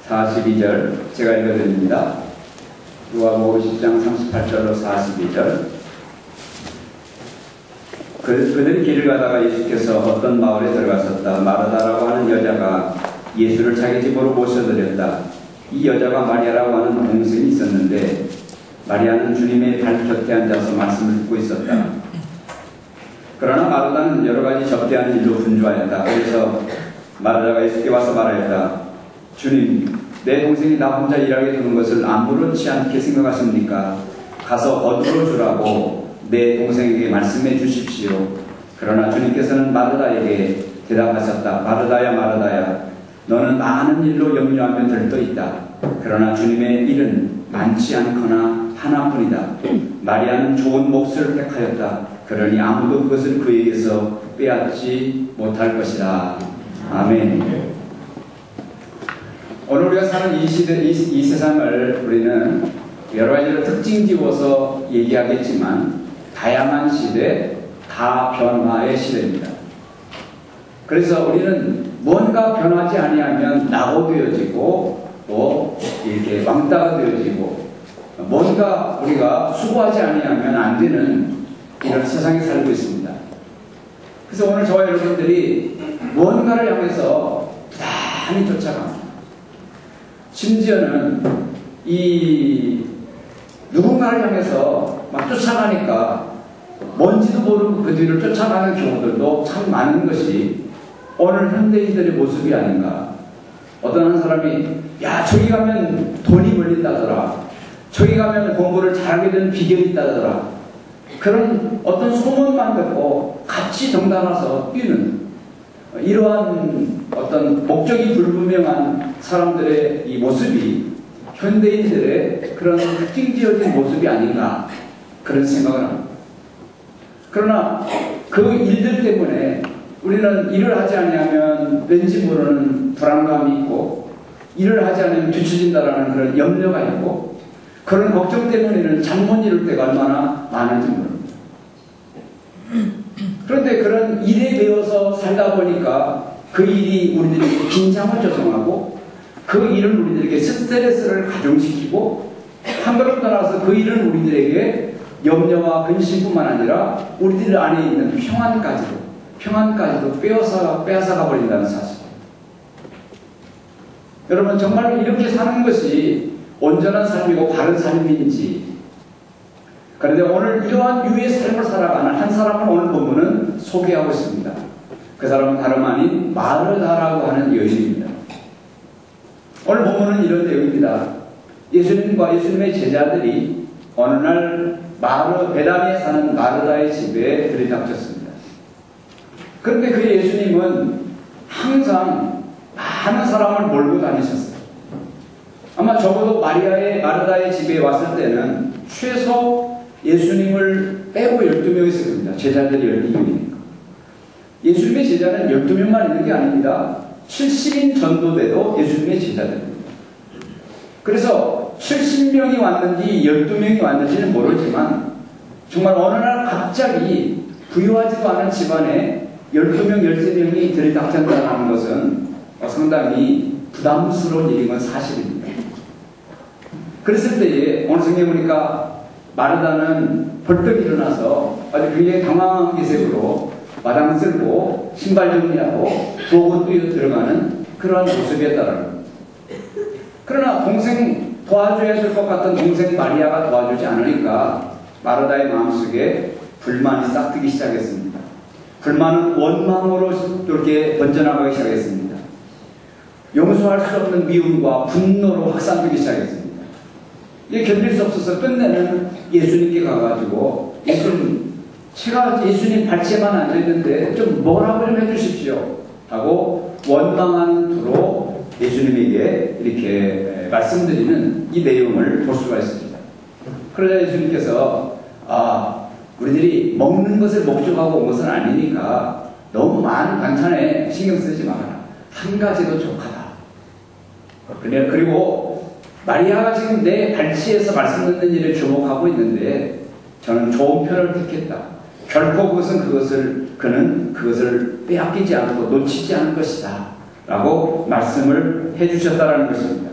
42절 제가 읽어드립니다. 누가복음 10장 38절로 42절. 그들이 길을 가다가 예수께서 어떤 마을에 들어가셨다. 마르다라고 하는 여자가 예수를 자기 집으로 모셔드렸다. 이 여자가 마리아라고 하는 동생이 있었는데 마리아는 주님의 발곁에 앉아서 말씀을 듣고 있었다. 그러나 마르다는 여러 가지 접대하는 일로 분주하였다. 그래서 마르다가 예수께 와서 말하였다. 주님, 내 동생이 나 혼자 일하게 두는 것을 아무렇지 않게 생각하십니까? 가서 거두어 주라고 내 동생에게 말씀해 주십시오. 그러나 주님께서는 마르다에게 대답하셨다. 마르다야, 마르다야, 너는 많은 일로 염려하며 들떠있다. 그러나 주님의 일은 많지 않거나 하나뿐이다. 마리아는 좋은 몫을 택하였다. 그러니 아무도 그것을 그에게서 빼앗지 못할 것이다. 아멘. 오늘 우리가 사는 이 시대, 이 세상을 우리는 여러 가지로 특징 지어서 얘기하겠지만 다양한 시대, 다변화의 시대입니다. 그래서 우리는 뭔가 변하지 아니하면 낙오되어지고 또 이렇게 왕따가 되어지고 뭔가 우리가 수고하지 아니하면 안 되는 이런 세상에 살고 있습니다. 그래서 오늘 저와 여러분들이 뭔가를 향해서 부단히 쫓아갑니다. 심지어는 이 누군가를 향해서 막 쫓아가니까 뭔지도 모르고 그 뒤를 쫓아가는 경우들도 참 많은 것이 오늘 현대인들의 모습이 아닌가. 어떤 한 사람이 야 저기 가면 돈이 벌린다더라. 저기 가면 공부를 잘하게 되는 비결이 있다더라. 그런 어떤 소문만 듣고 같이 덩달아서 뛰는 이러한 어떤 목적이 불분명한 사람들의 이 모습이 현대인들의 그런 특징지어진 모습이 아닌가 그런 생각을 합니다. 그러나 그 일들 때문에 우리는 일을 하지 않으면 왠지 모르는 불안감이 있고 일을 하지 않으면 뒤처진다라는 그런 염려가 있고 그런 걱정 때문에는 잠 못 이룰 때가 얼마나 많은지 모릅니다. 그런데 그런 일에 매여서 살다 보니까 그 일이 우리들에게 긴장을 조성하고 그 일은 우리들에게 스트레스를 가중시키고 한 걸음 떠나서 그 일은 우리들에게 염려와 근심뿐만 아니라 우리들 안에 있는 평안까지도 빼앗아가 버린다는 사실. 여러분 정말로 이렇게 사는 것이 온전한 삶이고 바른 삶인지. 그런데 오늘 이러한 유의 삶을 살아가는 한 사람을 오늘 본문은 소개하고 있습니다. 그 사람은 다름 아닌 마르다라고 하는 여인입니다. 오늘 본문은 이런 내용입니다. 예수님과 예수님의 제자들이 어느 날 베다니에 사는 마르다의 집에 들이닥쳤습니다. 그런데 그 예수님은 항상 많은 사람을 몰고 다니셨어요. 아마 적어도 마르다의 집에 왔을 때는 최소 예수님을 빼고 12명이 있을 겁니다. 제자들이 12명이니까. 예수님의 제자는 12명만 있는 게 아닙니다. 70인 전도돼도 예수님의 제자들입니다. 그래서 70명이 왔는지 12명이 왔는지는 모르지만 정말 어느 날 갑자기 부유하지도 않은 집안에 12명, 13명이 들이닥쳤다는 것은 상당히 부담스러운 일인 건 사실입니다. 그랬을 때에 오늘 성경에 보니까 마르다는 벌떡 일어나서 아주 굉장히 당황한 기색으로 마당 쓸고 신발 정리하고 부엌으로 들어가는 그런 모습이었다라는 겁니다. 그러나 동생 도와줘야 될 것 같은 동생 마리아가 도와주지 않으니까 마르다의 마음속에 불만이 싹트기 시작했습니다. 불만은 원망으로 이렇게 번져나가기 시작했습니다. 용서할 수 없는 미움과 분노로 확산되기 시작했습니다. 이게 견딜 수 없어서 끝내는 예수님께 가가지고 제가 예수님 발치에만 앉아있는데 좀 뭐라고 좀 해주십시오 하고 원망한 투로 예수님에게 이렇게 말씀드리는 이 내용을 볼 수가 있습니다. 그러자 예수님께서 우리들이 먹는 것을 목적하고 온 것은 아니니까 너무 많은 반찬에 신경 쓰지 마라. 한 가지도 족하다. 그리고 마리아가 지금 내 발치에서 말씀 듣는 일에 주목하고 있는데 저는 좋은 편을 택했다. 결코 그는 그것을 빼앗기지 않고 놓치지 않을 것이다. 라고 말씀을 해주셨다라는 것입니다.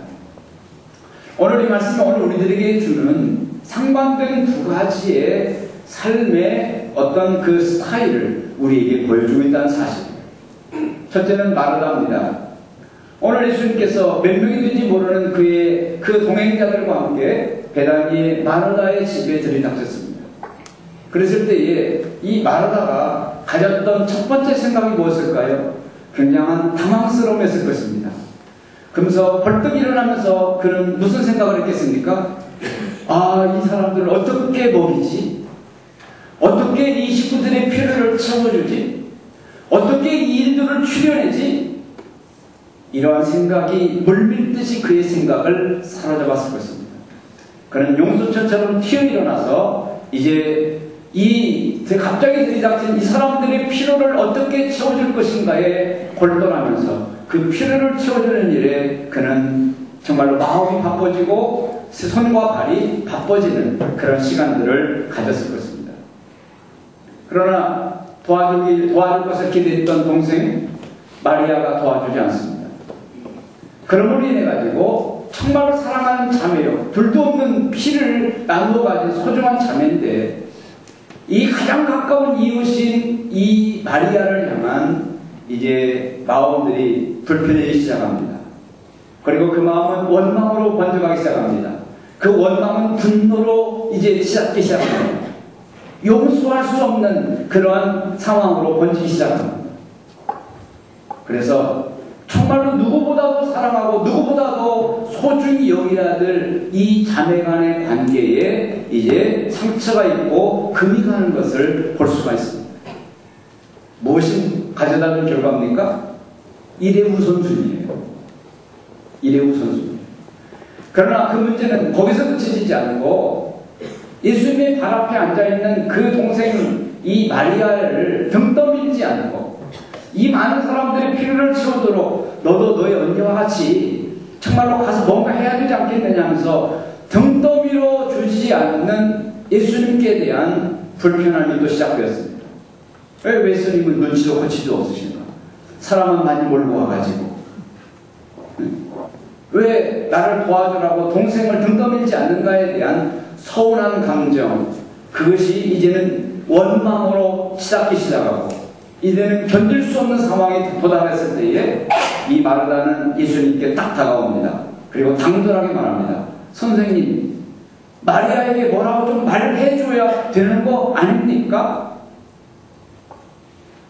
오늘 이 말씀이 오늘 우리들에게 주는 상반된 두 가지의 삶의 어떤 그 스타일을 우리에게 보여주고 있다는 사실입니다. 첫째는 마르다입니다. 오늘 예수님께서 몇 명이든지 모르는 그 동행자들과 함께 베다니의 마르다의 집에 들이닥쳤습니다. 그랬을 때에 이 마르다가 가졌던 첫 번째 생각이 무엇일까요? 굉장한 당황스러움이었을 것입니다. 그러면서 벌떡 일어나면서 그는 무슨 생각을 했겠습니까? 아, 이 사람들을 어떻게 먹이지? 어떻게 이 식구들의 필요를 채워주지? 어떻게 이 일들을 추려내지? 이러한 생각이 물밀듯이 그의 생각을 사로잡았을 것입니다. 그는 용수철처럼 튀어 일어나서 이제 갑자기 들이닥친 이 사람들의 필요를 어떻게 채워줄 것인가에 골똘하면서 그 필요를 채워주는 일에 그는 정말로 마음이 바빠지고 손과 발이 바빠지는 그런 시간들을 가졌을 것입니다. 그러나 도와줄 것을 기대했던 동생 마리아가 도와주지 않습니다. 그러므로 인해 가지고 정말로 사랑하는 자매요, 둘도 없는 피를 나누어 가진 소중한 자매인데 이 가장 가까운 이웃인 이 마리아를 향한 이제 마음들이 불편해지기 시작합니다. 그리고 그 마음은 원망으로 번져가기 시작합니다. 그 원망은 분노로 이제 시작합니다. 용서할 수 없는 그러한 상황으로 번지기 시작합니다. 그래서 정말로 누구보다도 사랑하고 누구보다도 소중히 여기야 될 이 자매 간의 관계에 이제 상처가 있고 금이 가는 것을 볼 수가 있습니다. 무엇이 가져다 준 결과입니까? 일의 우선순위예요. 일의 우선순위. 그러나 그 문제는 거기서 그쳐지지 않고 예수님의 발 앞에 앉아있는 그 동생 이 마리아를 등 떠밀지 않고 이 많은 사람들의 필요를 채우도록 너도 너의 언니와 같이 정말로 가서 뭔가 해야 되지 않겠느냐 하면서 등 떠밀어 주지 않는 예수님께 대한 불편함이 또 시작되었습니다. 왜 예수님은 눈치도 거치도 없으신가? 사람은 많이 몰고 와가지고 왜 나를 도와주라고 동생을 등 떠밀지 않는가에 대한 서운한 감정, 그것이 이제는 원망으로 치닫기 시작하고 이제는 견딜 수 없는 상황에 도달했을 때에 이 마르다는 예수님께 딱 다가옵니다. 그리고 당돌하게 말합니다. 선생님, 마리아에게 뭐라고 좀 말을 해줘야 되는 거 아닙니까?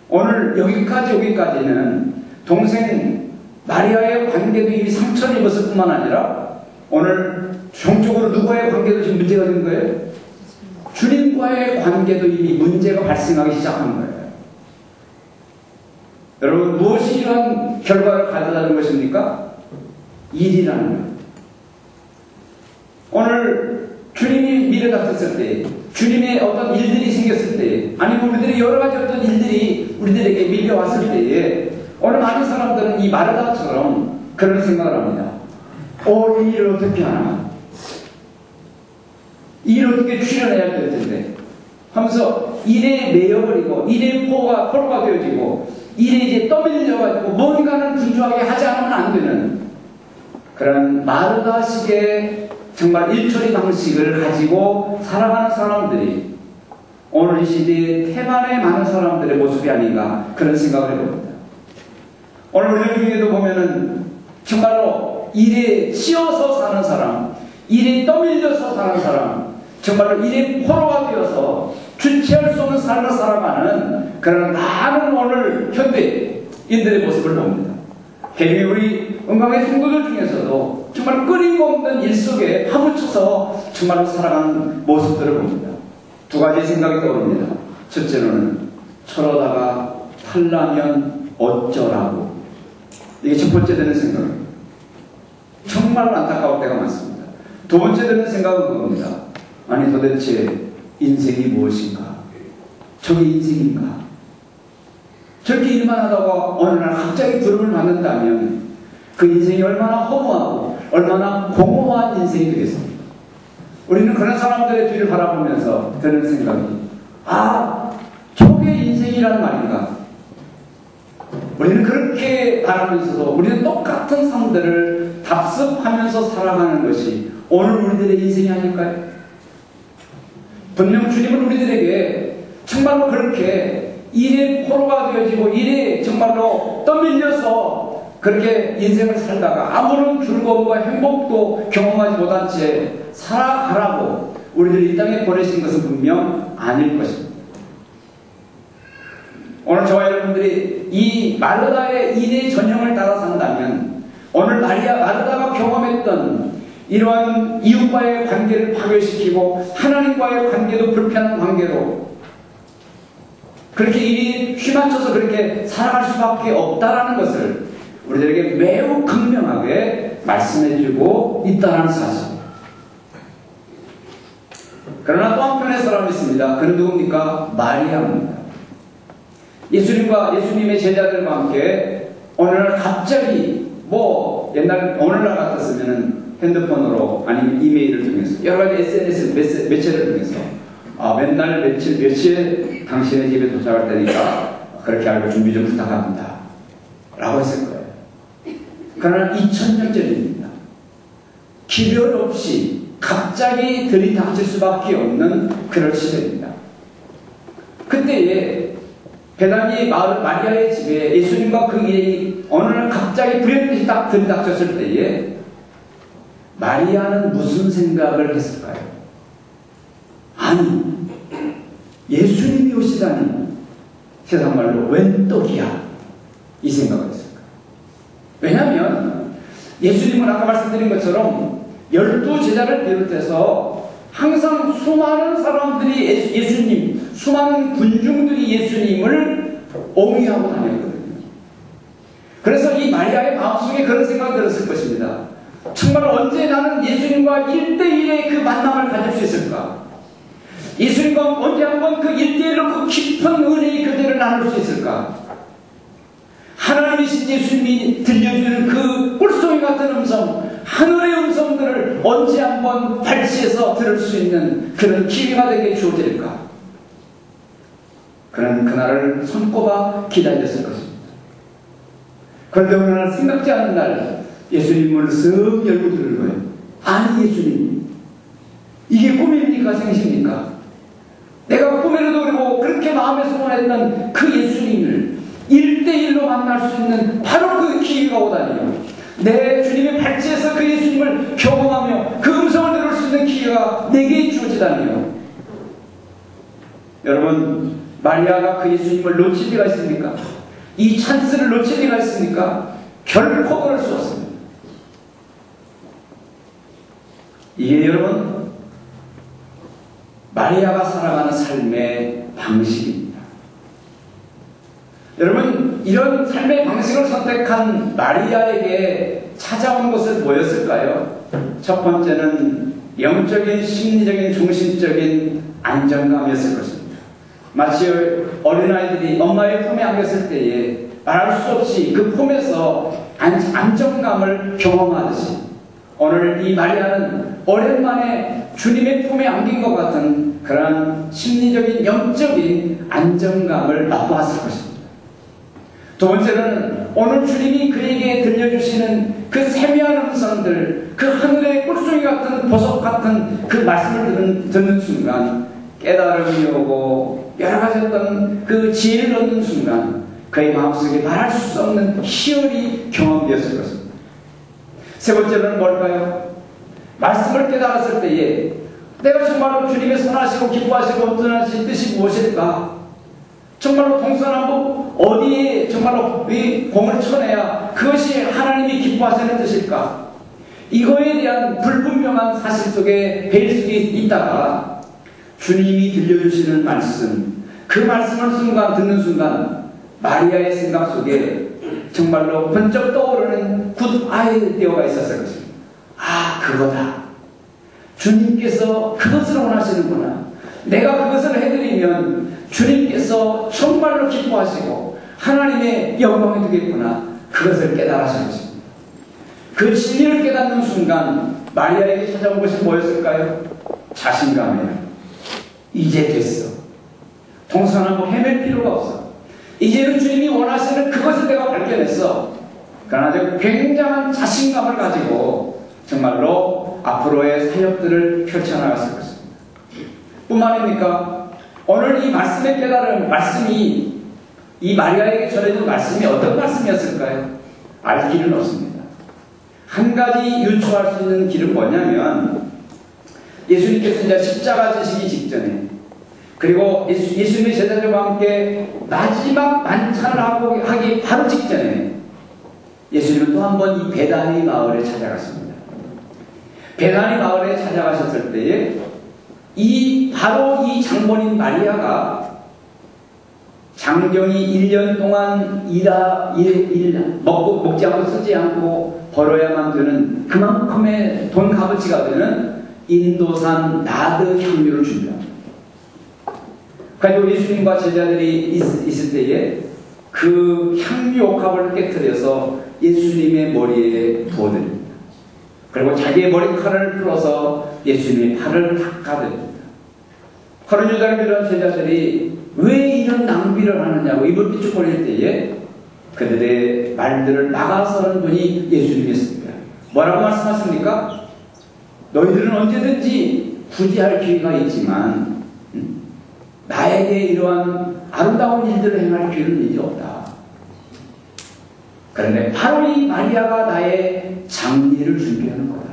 오늘 여기까지는 동생 마리아의 관계도 이미 상처를 입었을 뿐만 아니라 오늘 종적으로 누구와의 관계도 지금 문제가 된 거예요? 주님과의 관계도 이미 문제가 발생하기 시작한 거예요. 여러분, 무엇이 이러한 결과를 가져다는 것입니까? 일이라는 거예요. 오늘 주님이 밀어닥쳤을 때, 주님의 어떤 일들이 생겼을 때, 아니면 우리들의 여러 가지 어떤 일들이 우리들에게 밀려왔을 때에 오늘 많은 사람들은 이 마르다처럼 그런 생각을 합니다. 이 일을 어떻게 하나? 이 일을 어떻게 추려내야 될 텐데 하면서 일에 매여버리고 일에 포로가 되어지고 일에 이제 떠밀려가지고 뭔가는 분주하게 하지 않으면 안 되는 그런 마르다식의 정말 일처리 방식을 가지고 살아가는 사람들이 오늘 이 시대에 태반에 많은 사람들의 모습이 아닌가 그런 생각을 해봅니다. 오늘 우리 중에도 보면은 정말로 일에 치여서 사는 사람, 일에 떠밀려서 사는 사람, 정말로 일에 포로가 되어서 주체할 수 없는 삶을 살아가는 그런 많은 오늘 현대인들의 모습을 봅니다. 개인이 우리 은광의 성도들 중에서도 정말 끊임없는 일 속에 파묻혀서 정말로 살아가는 모습들을 봅니다. 두 가지 생각이 떠오릅니다. 첫째로는 저러다가 탈라면 어쩌라고. 이게 첫 번째 되는 생각입니다. 정말로 안타까울 때가 많습니다. 두 번째 되는 생각은 그겁니다. 아니 도대체 인생이 무엇인가? 저게 인생인가? 저렇게 일만 하다가 어느 날 갑자기 부름을 받는다면 그 인생이 얼마나 허무하고 얼마나 공허한 인생이 되겠습니까? 우리는 그런 사람들의 뒤를 바라보면서 드는 생각이 저게 인생이란 말인가? 우리는 그렇게 바라면서도 우리는 똑같은 삶들을 답습하면서 살아가는 것이 오늘 우리들의 인생이 아닐까요? 분명 주님은 우리들에게 정말로 그렇게 일에 포로가 되어지고 일에 정말로 떠밀려서 그렇게 인생을 살다가 아무런 즐거움과 행복도 경험하지 못한 채 살아가라고 우리들 이 땅에 보내신 것은 분명 아닐 것입니다. 오늘 저와 여러분들이 이 마르다의 일의 전형을 따라 산다면 오늘 마르다가 경험했던 이러한 이웃과의 관계를 파괴시키고 하나님과의 관계도 불편한 관계로 그렇게 일이 휘맞춰서 그렇게 살아갈 수밖에 없다라는 것을 우리들에게 매우 극명하게 말씀해주고 있다는 사실. 그러나 또 한편의 사람이 있습니다. 그는 누굽니까? 마리아입니다. 예수님의 제자들과 함께 어느 날 갑자기 옛날 오늘날 같았으면은 핸드폰으로 아니면 이메일을 통해서 여러 가지 SNS 매체를 통해서 맨날 며칠 당신의 집에 도착할 테니까 그렇게 알고 준비 좀 부탁합니다 라고 했을 거예요. 그러나 2000년 전입니다. 기별 없이 갑자기 들이닥칠 수밖에 없는 그런 시대입니다. 그때에 베다니 마을 마리아의 집에 예수님과 그 일이 어느 날 갑자기 불현듯이 딱 들이닥쳤을 때에 마리아는 무슨 생각을 했을까요? 아니, 예수님이 오시다니 세상 말로 웬 떡이야 이 생각을 했을까요? 왜냐하면 예수님은 아까 말씀드린 것처럼 12제자를 비롯해서 항상 수많은 사람들이 예수님, 수많은 군중들이 예수님을 옹이하고 다녔거든요. 그래서 이 마리아의 마음속에 그런 생각이 들었을 것입니다. 정말 언제 나는 예수님과 1대1의 그 만남을 가질 수 있을까? 예수님과 언제 한번 그 1대1로 그 깊은 은혜의 교제를 나눌 수 있을까? 하나님이신 예수님이 들려주는 그 꿀송이 같은 음성, 하늘의 음성들을 언제 한번 발치해서 들을 수 있는 그런 기회가 되게 주어질까? 그런 그날을 손꼽아 기다렸을 것입니다. 그런데 어느 날 생각지 않은 날 예수님 문을 쓱 열고 들은 거예요. 아니 예수님, 이게 꿈입니까 생시입니까? 내가 꿈에도 그리고 그렇게 마음에 소원했던 그 예수님을 1대1로 만날 수 있는 바로 그 기회가 오다니요. 내 주님의 발치에서 그 예수님을 경험하며 그 음성을 들을 수 있는 기회가 내게 주어지다니요. 여러분, 마리아가 그 예수님을 놓칠 리가 있습니까? 이 찬스를 놓칠 리가 있습니까? 결코 그럴 수 없습니다. 이게 여러분 마리아가 살아가는 삶의 방식입니다. 여러분 이런 삶의 방식을 선택한 마리아에게 찾아온 것은 뭐였을까요? 첫 번째는 영적인, 심리적인, 종신적인 안정감이었을 것입니다. 마치 어린아이들이 엄마의 품에 안겼을 때에 말할 수 없이 그 품에서 안정감을 경험하듯이 오늘 이 마리아는 오랜만에 주님의 품에 안긴 것 같은 그런 심리적인 영적인 안정감을 맛보았을 것입니다. 두 번째는 오늘 주님이 그에게 들려주시는 그 세미한 음성들, 그 하늘의 꿀송이 같은 보석 같은 그 말씀을 듣는 순간 깨달음이 오고 여러 가지 어떤 그 지혜를 얻는 순간 그의 마음속에 말할 수 없는 희열이 경험되었을 것입니다. 세 번째로는 뭘까요? 말씀을 깨달았을 때에 내가 정말로 주님의 선하시고 기뻐하시고 온전하신 뜻이 무엇일까? 정말로 동서남북 어디에 정말로 이 공을 쳐내야 그것이 하나님이 기뻐하시는 뜻일까? 이거에 대한 불분명한 사실 속에 베일 속에 있다가 주님이 들려주시는 말씀, 그 말씀을 듣는 순간 마리아의 생각 속에 정말로 번쩍 떠오르는 굿 아이디어가 있었을 것입니다. 아, 그거다. 주님께서 그것을 원하시는구나. 내가 그것을 해드리면 주님께서 정말로 기뻐하시고 하나님의 영광이 되겠구나. 그것을 깨달으신 것입니다. 그 진리를 깨닫는 순간 마리아에게 찾아온 것이 뭐였을까요? 자신감이에요. 이제 됐어. 동서남북 헤맬 필요가 없어. 이제는 주님이 원하시는 그것을 내가 발견했어. 그러나 굉장한 자신감을 가지고 정말로 앞으로의 사역들을 펼쳐나갔을 것입니다. 뿐만 아닙니까? 오늘 이 말씀의 깨달음, 말씀이 이 마리아에게 전해진 말씀이 어떤 말씀이었을까요? 알 길은 없습니다. 한 가지 유추할 수 있는 길은 뭐냐면 예수님께서 이제 십자가 지시기 직전에 그리고 예수님의 제자들과 함께 마지막 만찬을 하기 바로 직전에 예수님은 또 한 번 이 베다니 마을에 찾아갔습니다. 베다니 마을에 찾아가셨을 때에 바로 이 장본인 마리아가 장정이 1년 동안 먹지 않고 쓰지 않고 벌어야만 되는 그만큼의 돈 값어치가 되는 인도산 나드 향유를 준비합니다. 그리고 예수님과 제자들이 있을 때에 그 향유 옥합을 깨뜨려서 예수님의 머리에 부어드립니다. 그리고 자기의 머리카락을 풀어서 예수님의 팔을 닦아드립니다. 그런 유다를 믿은 제자들이 왜 이런 낭비를 하느냐고 입을 삐죽거릴 때에 그들의 말들을 막아서는 분이 예수님이었습니다. 뭐라고 말씀하십니까? 너희들은 언제든지 구제할 기회가 있지만 나에게 이러한 아름다운 일들을 행할 기회는 이제 없다. 그런데 바로 이 마리아가 나의 장례를 준비하는 거다.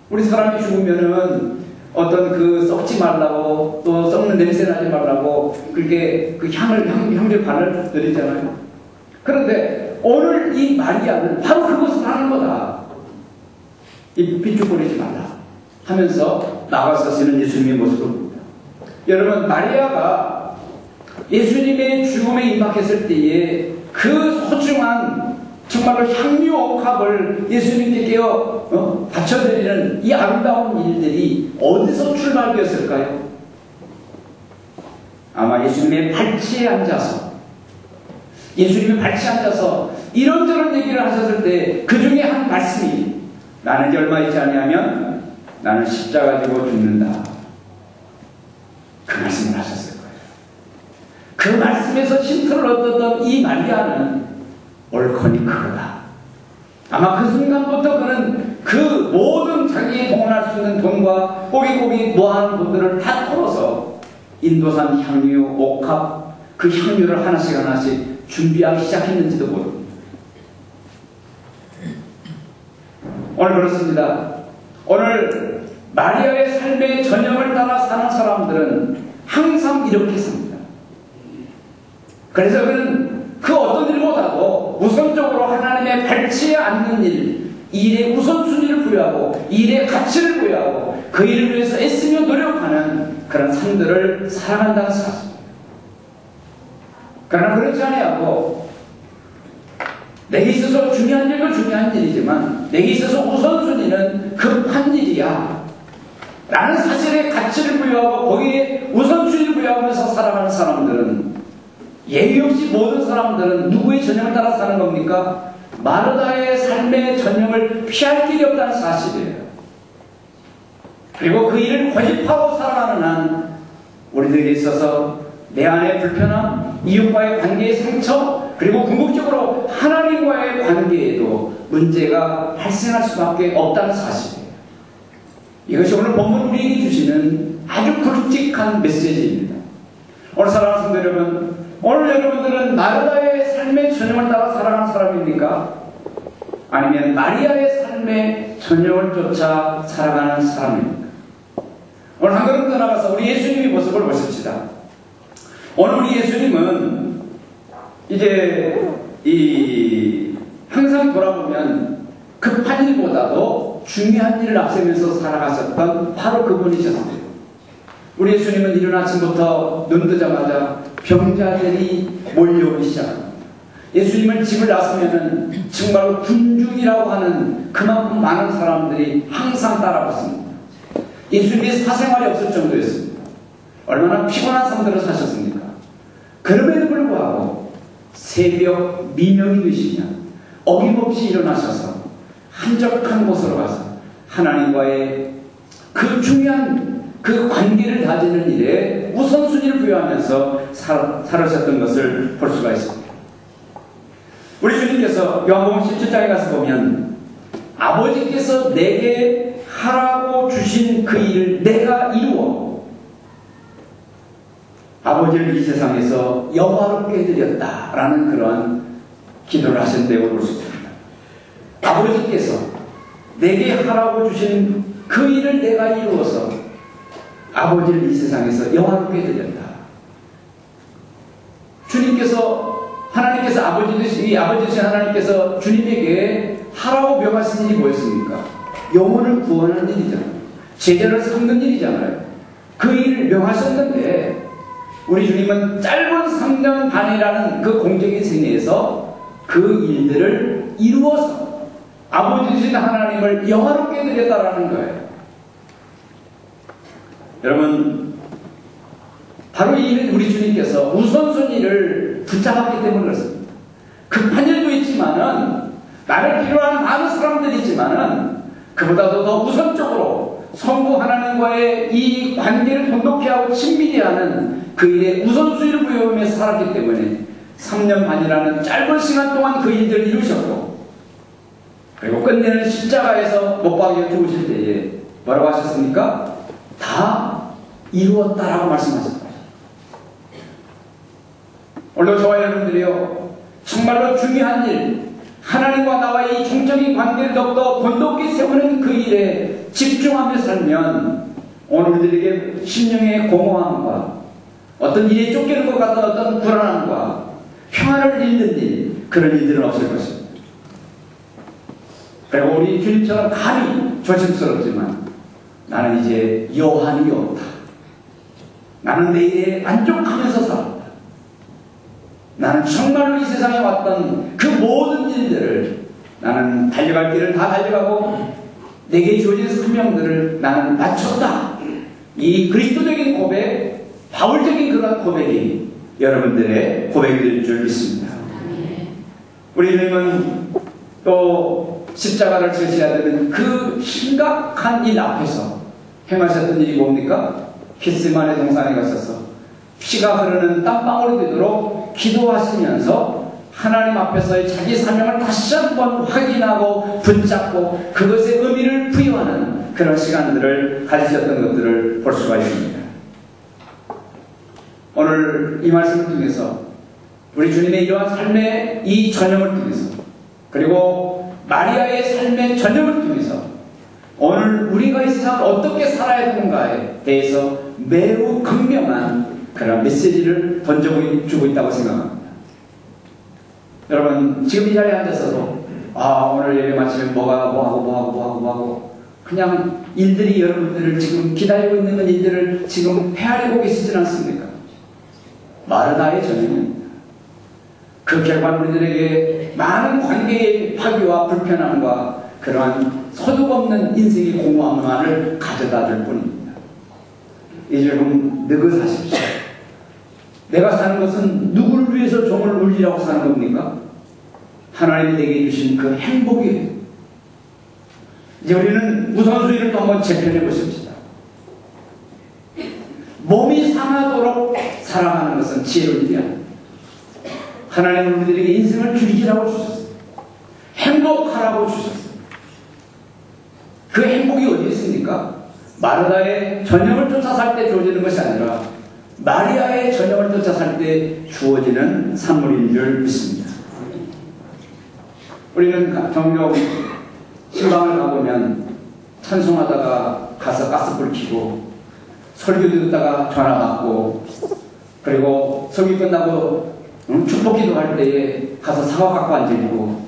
우리 사람이 죽으면은 어떤 그 썩지 말라고 또 썩는 냄새 나지 말라고 그렇게 그 향을 발라드리잖아요. 그런데 오늘 이 마리아는 바로 그것을 하는 거다. 이 삐죽거리지 말라 하면서 나가서시는 예수님의 모습을 봅니다. 여러분, 마리아가 예수님의 죽음에 임박했을 때에 그 소중한 정말로 향유 옥합을 예수님께 바쳐드리는 이 아름다운 일들이 어디서 출발되었을까요? 아마 예수님의 발치에 앉아서 이런저런 얘기를 하셨을 때 그 중에 한 말씀이 나는 이제 얼마 있지 않냐면 나는 십자가 지고 죽는다. 그 말씀을 하셨을 거예요. 그 말씀에서 힌트를 얻었던 이 마리아는 옳거니 그거다. 아마 그 순간부터 그는 그 모든 자기의 동원할 수 있는 돈과 꼬리꼬리 모아놓은 돈들을 다 털어서 인도산 향유 옥합 그 향유를 하나씩 준비하기 시작했는지도 모릅니다. 오늘 그렇습니다. 오늘 마리아의 삶의 전형을 따라 사는 사람들은 항상 이렇게 삽니다. 그래서 그는 그 어떤 일보다도 우선적으로 하나님의 발치에 앉는 일에 우선순위를 부여하고 일의 가치를 부여하고 그 일을 위해서 애쓰며 노력하는 그런 삶들을 살아간다는 사실입니다. 그러나 그렇지 아니하고 내게 있어서 중요한 일도 중요한 일이지만 내게 있어서 우선순위는 급한 일이야 라는 사실에 가치를 부여하고 거기에 우선순위를 부여하면서 살아가는 사람들은 예의 없이 모든 사람들은 누구의 전형을 따라 사는 겁니까? 마르다의 삶의 전형을 피할 길이 없다는 사실이에요. 그리고 그 일을 고집하고 살아가는 한 우리들에게 있어서 내 안의 불편함, 이웃과의 관계의 상처, 그리고 궁극적으로 하나님과의 관계에도 문제가 발생할 수밖에 없다는 사실이에요. 이것이 오늘 본문 우리에게 주시는 아주 굵직한 메시지입니다. 오늘 사랑하는 성도 여러분, 오늘 여러분들은 마르다의 삶의 전형을 따라 살아가는 사람입니까? 아니면 마리아의 삶의 전형을 쫓아 살아가는 사람입니까? 오늘 한 걸음 더 나가서 우리 예수님의 모습을 보십시다. 오늘 우리 예수님은 이제 항상 돌아보면 급한 일보다도 중요한 일을 앞세면서 살아가셨던 바로 그분이셨어요. 우리 예수님은 이른 아침부터 눈 뜨자마자 병자들이 몰려오기 시작합니다. 예수님을 집을 나서면은 정말로 군중이라고 하는 그만큼 많은 사람들이 항상 따라붙습니다. 예수님의 사생활이 없을 정도였습니다. 얼마나 피곤한 삶들을 사셨습니까? 그럼에도 불구하고 새벽 미명이 되시면 어김없이 일어나셔서 한적한 곳으로 가서 하나님과의 그 중요한 그 관계를 다지는 일에 우선순위를 부여하면서 살아셨던 것을 볼 수가 있습니다. 우리 주님께서 요한복음 17장에 가서 보면 아버지께서 내게 하라고 주신 그 일을 내가 이루어 아버지를 이 세상에서 영화롭게 해드렸다라는 그러한 기도를 하셨다고 볼 수 있습니다. 아버지께서 내게 하라고 주신 그 일을 내가 이루어서 아버지를 이 세상에서 영화롭게 해드렸다. 하나님께서 아버지 되신 하나님께서 주님에게 하라고 명하신 일이 뭐였습니까? 영혼을 구원하는 일이잖아요. 제자를 삼는 일이잖아요. 그 일을 명하셨는데 우리 주님은 짧은 3년 반이라는 그 공적인 생애에서 그 일들을 이루어서 아버지 되신 하나님을 영화롭게 해드렸다라는 거예요. 여러분, 바로 이 일은 우리 주님께서 우선순위를 붙잡았기 때문에 그렇습니다. 급한 일도 있지만은, 나를 필요한 많은 사람들이 있지만은, 그보다도 더 우선적으로 성부 하나님과의 이 관계를 돈독히 하고 친밀히 하는 그 일에 우선순위를 부여하면서 살았기 때문에 3년 반이라는 짧은 시간 동안 그 일들을 이루셨고, 그리고 끝내는 십자가에서 못 박여 죽으실 때에 뭐라고 하셨습니까? 다 이루었다라고 말씀하셨다. 오늘 저와 여러분들이요, 정말로 중요한 일, 하나님과 나와의 이 종적인 관계를 더욱더 돈독히 세우는 그 일에 집중하며 살면 오늘 우리들에게 심령의 공허함과 어떤 일에 쫓기는 것 같은 어떤 불안함과 평안을 잃는 일, 그런 일들은 없을 것입니다. 그리고 우리 주님처럼 감히 조심스럽지만 나는 이제 여한이 없다. 나는 내일에 만족하면서 살았다. 나는 정말로 이 세상에 왔던 그 모든 일들을, 나는 달려갈 길을 다 달려가고 내게 주어진 사명들을 나는 마쳤다. 이 그리스도적인 고백, 바울적인 그런 고백이 여러분들의 고백이 될 줄 믿습니다. 우리 주님은 또 십자가를 지셔야 되는 그 심각한 일 앞에서 행하셨던 일이 뭡니까? 겟세마네 동산에 가셔서 피가 흐르는 땀방울이 되도록 기도하시면서 하나님 앞에서의 자기 사명을 다시 한번 확인하고 붙잡고 그것의 의미를 부여하는 그런 시간들을 가지셨던 것들을 볼 수가 있습니다. 오늘 이 말씀을 통해서 우리 주님의 이러한 삶의 이 전형을 통해서, 그리고 마리아의 삶의 전형을 통해서 오늘 우리가 이 세상을 어떻게 살아야 되는가에 대해서 매우 극명한 그런 메시지를 던져주고 있다고 생각합니다. 여러분, 지금 이 자리에 앉아서도 오늘 예배 마치면 뭐하고 그냥 일들이 여러분들을 지금 기다리고 있는 일들을 지금 헤아리고 계시진 않습니까? 마르다의 전형입니다. 그 결과는 우리들에게 많은 관계의 파괴와 불편함과 그러한 소득 없는 인생의 공허함만을 가져다 줄 뿐입니다. 이제 좀 느긋하십시오. 내가 사는 것은 누구를 위해서 종을 울리라고 사는 겁니까? 하나님이 내게 주신 그 행복이에요. 이제 우리는 우선순위를 또 한번 재편해 보십시다. 몸이 상하도록 살아가는 것은 지혜로운 일이 아닙니다. 하나님은 우리들에게 인생을 즐기라고 주셨어요. 행복하라고 주셨어요. 그 행복이 어디 있습니까? 마르다의 전형을 쫓아 살 때 주어지는 것이 아니라 마리아의 전형을 쫓아 살 때 주어지는 산물인 줄 믿습니다. 우리는 종종 신방을 가보면 찬송하다가 가서 가스불 켜고 설교 듣다가 전화 받고, 그리고 설교 끝나고 축복기도 할 때에 가서 사과 갖고 앉아있고,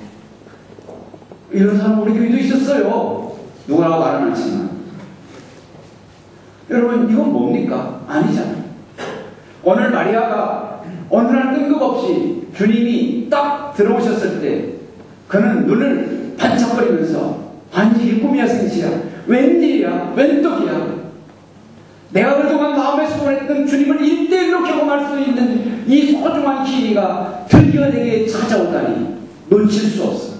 이런 사람 우리 교회도 있었어요. 누구라고 말은 않지만. 여러분, 이건 뭡니까? 아니잖아요. 오늘 마리아가 어느 날 뜬금없이 주님이 딱 들어오셨을 때 그는 눈을 반짝거리면서, 아니 이게 꿈이야 생시야, 웬일이야, 웬떡이야, 내가 그동안 마음에 소원했던 주님을 1대1로 경험할 수 있는 이 소중한 기회가 드디어 내게 찾아오다니 놓칠 수 없어.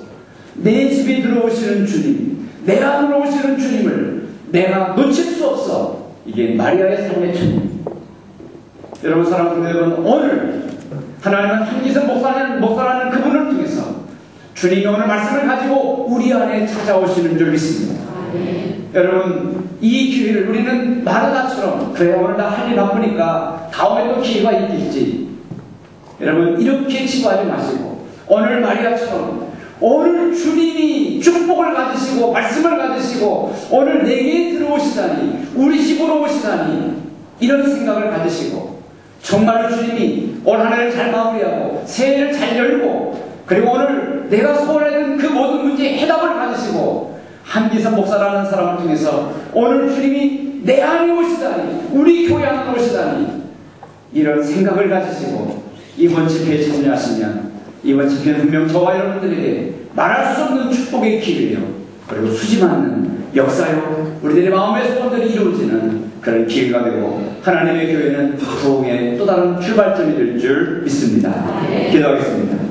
내 집에 들어오시는 주님, 내 안으로 오시는 주님을 내가 놓칠 수 없어. 이게 마리아의 삶의 천입니다. 여러분, 사랑하는 여러분, 오늘 하나님은 한기선 목사라는 그분을 통해서 주님이 오늘 말씀을 가지고 우리 안에 찾아오시는 줄 믿습니다. 여러분, 이 기회를 우리는 마르다처럼 그래 오늘 나 할 일 바쁘니까 다음에 또 기회가 있겠지. 여러분, 이렇게 치부하지 마시고 오늘 마리아처럼 오늘 주님이 축복을 가지시고 말씀을 가지시고 오늘 내게 들어오시다니, 우리 집으로 오시다니, 이런 생각을 가지시고 정말로 주님이 올 한 해를 잘 마무리하고 새해를 잘 열고 그리고 오늘 내가 소원했던 그 모든 문제에 해답을 가지시고 한기선 목사라는 사람을 통해서 오늘 주님이 내 안에 오시다니, 우리 교회 안에 오시다니, 이런 생각을 가지시고 이번 집회에 참여하시면 이번 집회는 분명 저와 여러분들에게 말할 수 없는 축복의 기회요, 그리고 수지 않는 역사요, 우리들의 마음의 소원들이 이루어지는 그런 기회가 되고 하나님의 교회는 부흥의 또 다른 출발점이 될 줄 믿습니다. 기도하겠습니다.